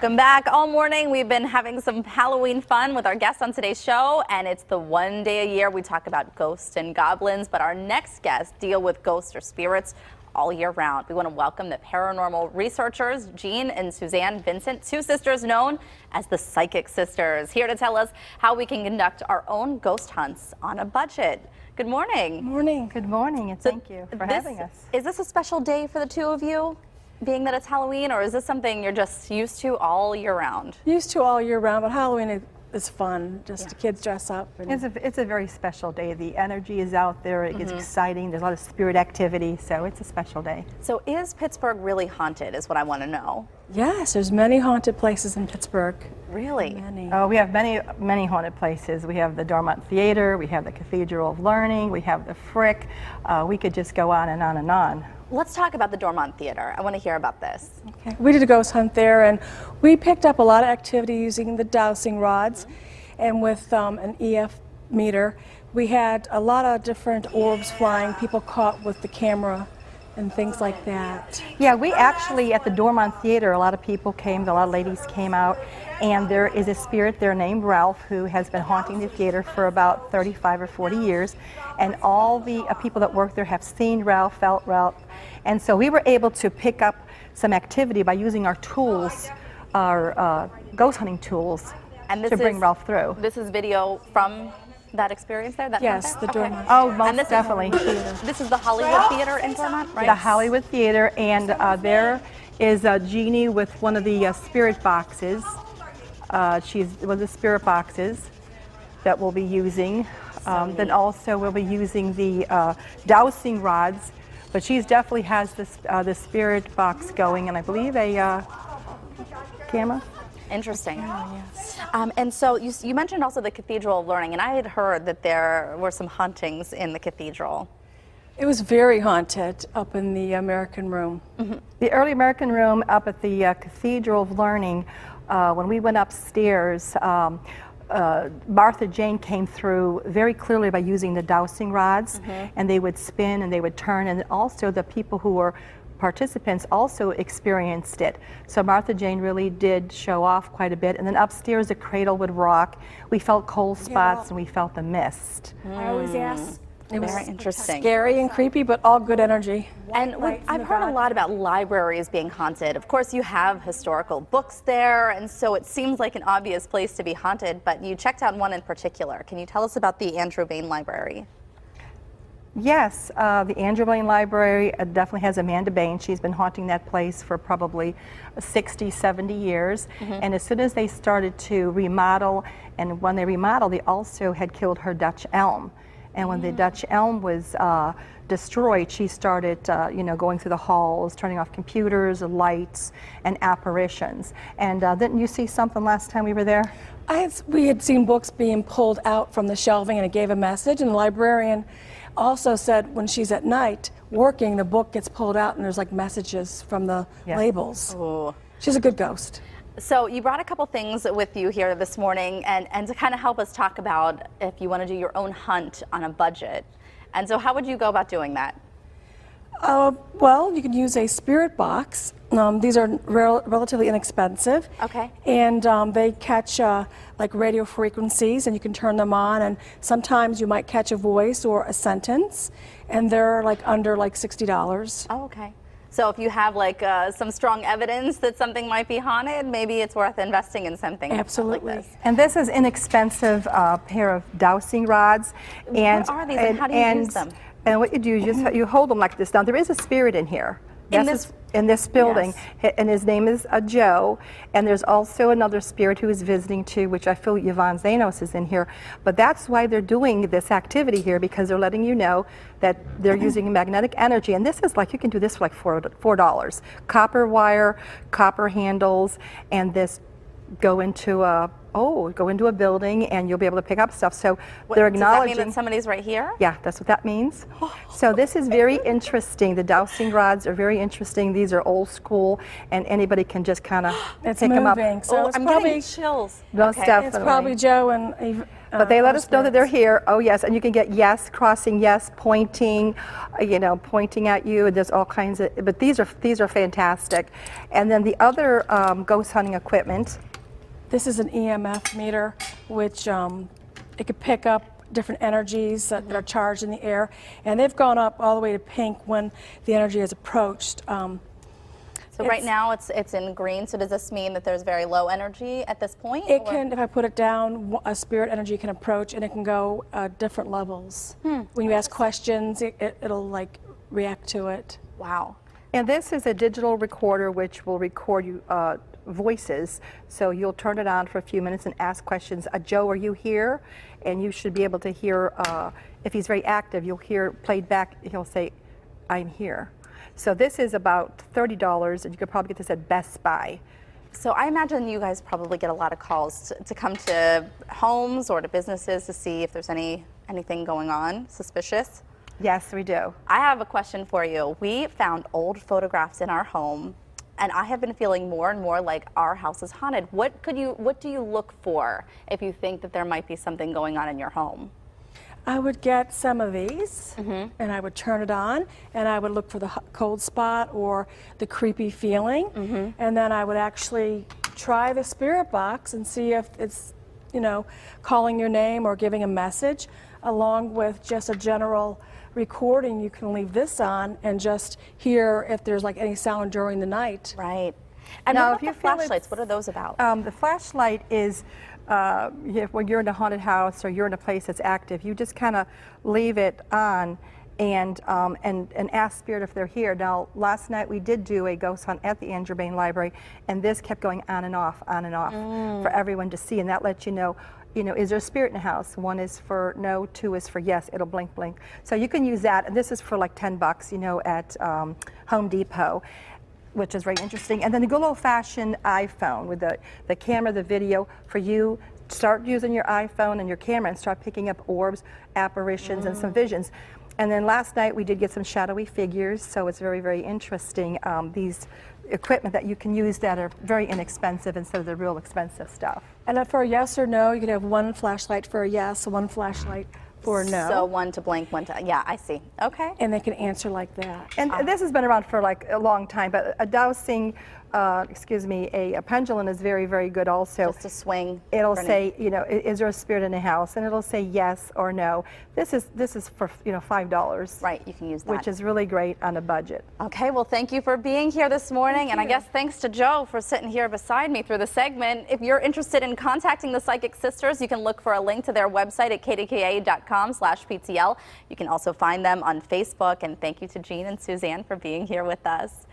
Welcome back. All morning we've been having some Halloween fun with our guests on today's show, and it's the one day a year we talk about ghosts and goblins, but our next guests deal with ghosts or spirits all year round. We want to welcome the paranormal researchers, Jean and Suzanne Vincent, two sisters known as the Psychic Sisters, here to tell us how we can conduct our own ghost hunts on a budget. Good morning. Morning. Good morning, and thank you for having us. Is this a special day for the two of you, being that it's Halloween, or is this something you're just used to all year round? Used to all year round, but Halloween is fun. Just the kids dress up. And It's a very special day. The energy is out there. It gets exciting. There's a lot of spirit activity, so it's a special day. So is Pittsburgh really haunted, is what I want to know. yes, there's many haunted places in Pittsburgh. Really? Many. Oh, we have many haunted places. We have the Dormont Theater. We have the Cathedral of Learning. We have the Frick. We could just go on and on and on. Let's talk about the Dormont Theater. I want to hear about this. Okay. We did a ghost hunt there, and we picked up a lot of activity using the dowsing rods, and with an EF meter. We had a lot of different orbs flying, people caught with the camera and things like that. Yeah, we actually, at the Dormont Theater, a lot of people came, a lot of ladies came out, and there is a spirit there named Ralph who has been haunting the theater for about 35 or 40 years, and all the people that work there have seen Ralph, felt Ralph, and so we were able to pick up some activity by using our tools, our ghost hunting tools, And this to bring Ralph through. This is video from that experience there? That Yes, hunt the there? Dormont. Oh, And most this definitely. This is the Hollywood Theater in Dormont, right? The Hollywood Theater, and there is Jeannie with one of the spirit boxes. She's one of the spirit boxes that we'll be using. Then also we'll be using the dowsing rods, but she definitely has this the spirit box going, and I believe a camera. Interesting. Oh, yes. And so you mentioned also the Cathedral of Learning, and I had heard that there were some hauntings in the cathedral. It was very haunted up in the American Room. The early American Room up at the Cathedral of Learning, when we went upstairs, Martha Jane came through very clearly by using the dowsing rods, and they would spin and they would turn, and also the people who were participants also experienced it. So Martha Jane really did show off quite a bit, and then upstairs the cradle would rock. We felt cold spots and we felt the mist. I always ask. It was Very interesting. scary and creepy, but all good energy. And I've heard a lot about libraries being haunted. Of course, you have historical books there, and so it seems like an obvious place to be haunted, but you checked out one in particular. Can you tell us about the Andrew Bain Library? Yes, the Andrew Bain Library definitely has Amanda Bain. She's been haunting that place for probably 60, 70 years. And as soon as they started to remodel, and when they remodeled, they also had killed her Dutch elm. And when the Dutch elm was destroyed, she started, going through the halls, turning off computers, lights, and apparitions. And didn't you see something last time we were there? We had seen books being pulled out from the shelving, and it gave a message, and the librarian also said when she's at night working, the book gets pulled out and there's like messages from the labels. Ooh. She's a good ghost. So you brought a couple things with you here this morning, and to kind of help us talk about if you want to do your own hunt on a budget. And so how would you go about doing that? Well, you can use a spirit box. These are relatively inexpensive. Okay. And they catch like radio frequencies, and you can turn them on, and sometimes you might catch a voice or a sentence, and they're like under like $60. Oh, okay. So if you have like some strong evidence that something might be haunted, maybe it's worth investing in something Absolutely. like this. And this is inexpensive pair of dowsing rods. And, What are these, and how do you use them? And what you do is you hold them like this. Now there is a spirit in here. In this building, and his name is Joe, and there's also another spirit who is visiting too, which I feel Yvonne Zanos is in here. But that's why they're doing this activity here, because they're letting you know that they're using magnetic energy, and this is like, you can do this for like $4. Copper wire, copper handles, and this go into a go into a building and you'll be able to pick up stuff. So they're Does that acknowledging. mean that somebody's right here? Yeah, that's what that means. So this is very interesting. The dowsing rods are very interesting. These are old school, and anybody can just kind of It's pick them up. moving, so it's I'm probably getting chills. Most definitely. it's probably Joe and. But they let our us know that they're spirits. here. Oh yes, and you can get yes, crossing yes, pointing, pointing at you. And there's all kinds of. But these are fantastic. And then the other ghost hunting equipment. This is an EMF meter, which it could pick up different energies that are charged in the air, and they've gone up all the way to pink when the energy is approached. So right now it's in green. So does this mean that there's very low energy at this point? It or- can, if I put it down, a spirit energy can approach, and it can go different levels. When you ask questions, it'll like react to it. Wow. And this is a digital recorder which will record you voices. So you'll turn it on for a few minutes and ask questions. Joe, are you here? And you should be able to hear, if he's very active, you'll hear played back, he'll say, I'm here. So this is about $30, and you could probably get this at Best Buy. So I imagine you guys probably get a lot of calls to come to homes or to businesses to see if there's anything going on suspicious. Yes, we do. I have a question for you. We found old photographs in our home, and I have been feeling more and more like our house is haunted. What do you look for if you think that there might be something going on in your home? I would get some of these, and I would turn it on, and I would look for the cold spot or the creepy feeling, and then I would actually try the spirit box and see if it's, calling your name or giving a message, along with just a general recording. You can leave this on and just hear if there's like any sound during the night. Right. And Now, what if about you the feel flashlights? What are those about? The flashlight is when you're in a haunted house or you're in a place that's active, you just kind of leave it on and ask spirit if they're here. Now, last night we did do a ghost hunt at the Andrew Bain Library, and this kept going on and off for everyone to see, and that lets you know, is there a spirit in the house? 1 is for no, 2 is for yes. It'll blink, blink. So you can use that, and this is for like $10, at Home Depot, which is very interesting. And then the good old-fashioned iPhone with the camera, the video. For you, start using your iPhone and your camera and start picking up orbs, apparitions, and some visions. And then last night we did get some shadowy figures, so it's very, very interesting. These equipment that you can use that are very inexpensive instead of the real expensive stuff. And for a yes or no, you could have 1 flashlight for a yes, 1 flashlight for a no. So 1 to blink, 1 to, yeah, I see. Okay. And they can answer like that. And this has been around for like a long time, but a dowsing, a pendulum is very, very good also. Just to swing. It'll for an- say, is there a spirit in the house? And it'll say yes or no. This is for, $5. Right, you can use that. Which is really great on a budget. Okay, well, thank you for being here this morning. And I guess thanks to Joe for sitting here beside me through the segment. If you're interested in contacting the Psychic Sisters, you can look for a link to their website at KDKA.com/PTL. You can also find them on Facebook. And thank you to Jean and Suzanne for being here with us.